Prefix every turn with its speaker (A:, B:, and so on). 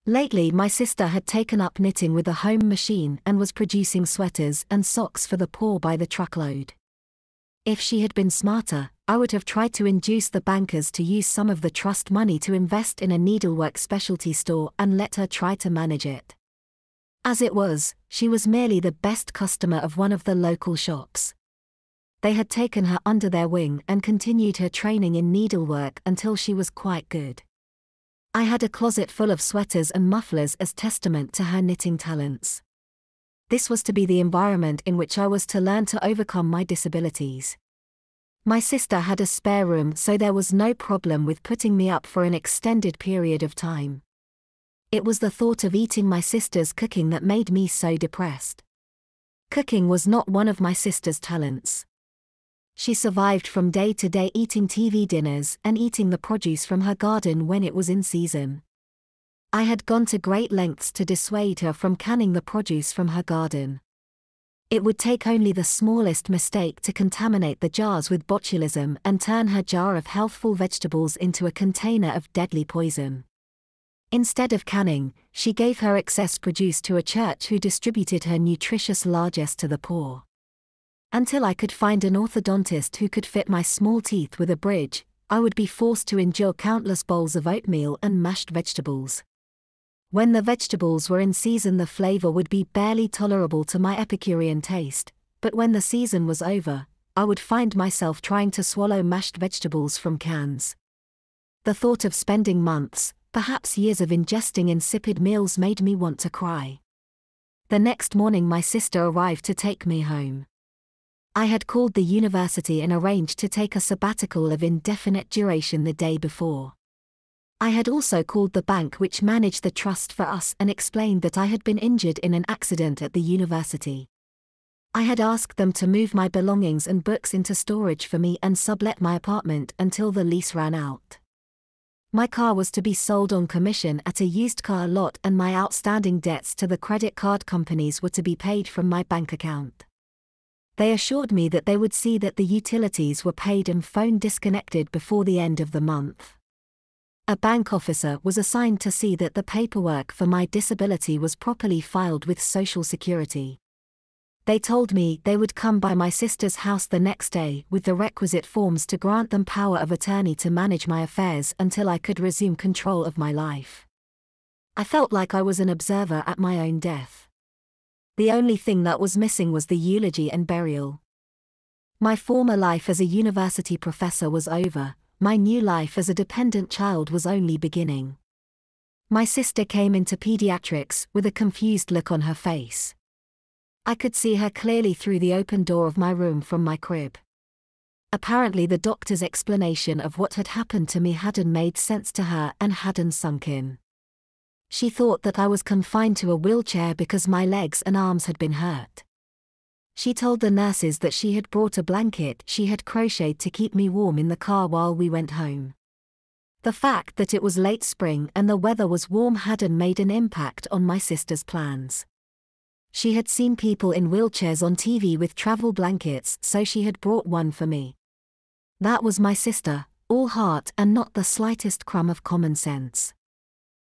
A: Lately, my sister had taken up knitting with a home machine and was producing sweaters and socks for the poor by the truckload. If she had been smarter, I would have tried to induce the bankers to use some of the trust money to invest in a needlework specialty store and let her try to manage it. As it was, she was merely the best customer of one of the local shops. They had taken her under their wing and continued her training in needlework until she was quite good. I had a closet full of sweaters and mufflers as testament to her knitting talents. This was to be the environment in which I was to learn to overcome my disabilities. My sister had a spare room, so there was no problem with putting me up for an extended period of time. It was the thought of eating my sister's cooking that made me so depressed. Cooking was not one of my sister's talents. She survived from day to day eating TV dinners and eating the produce from her garden when it was in season. I had gone to great lengths to dissuade her from canning the produce from her garden. It would take only the smallest mistake to contaminate the jars with botulism and turn her jar of healthful vegetables into a container of deadly poison. Instead of canning, she gave her excess produce to a church who distributed her nutritious largesse to the poor. Until I could find an orthodontist who could fit my small teeth with a bridge, I would be forced to endure countless bowls of oatmeal and mashed vegetables. When the vegetables were in season, the flavor would be barely tolerable to my Epicurean taste, but when the season was over, I would find myself trying to swallow mashed vegetables from cans. The thought of spending months, perhaps years of ingesting insipid meals made me want to cry. The next morning my sister arrived to take me home. I had called the university and arranged to take a sabbatical of indefinite duration the day before. I had also called the bank which managed the trust for us and explained that I had been injured in an accident at the university. I had asked them to move my belongings and books into storage for me and sublet my apartment until the lease ran out. My car was to be sold on commission at a used car lot, and my outstanding debts to the credit card companies were to be paid from my bank account. They assured me that they would see that the utilities were paid and phone disconnected before the end of the month. A bank officer was assigned to see that the paperwork for my disability was properly filed with Social Security. They told me they would come by my sister's house the next day with the requisite forms to grant them power of attorney to manage my affairs until I could resume control of my life. I felt like I was an observer at my own death. The only thing that was missing was the eulogy and burial. My former life as a university professor was over, my new life as a dependent child was only beginning. My sister came into pediatrics with a confused look on her face. I could see her clearly through the open door of my room from my crib. Apparently the doctor's explanation of what had happened to me hadn't made sense to her and hadn't sunk in. She thought that I was confined to a wheelchair because my legs and arms had been hurt. She told the nurses that she had brought a blanket she had crocheted to keep me warm in the car while we went home. The fact that it was late spring and the weather was warm hadn't made an impact on my sister's plans. She had seen people in wheelchairs on TV with travel blankets, so she had brought one for me. That was my sister, all heart and not the slightest crumb of common sense.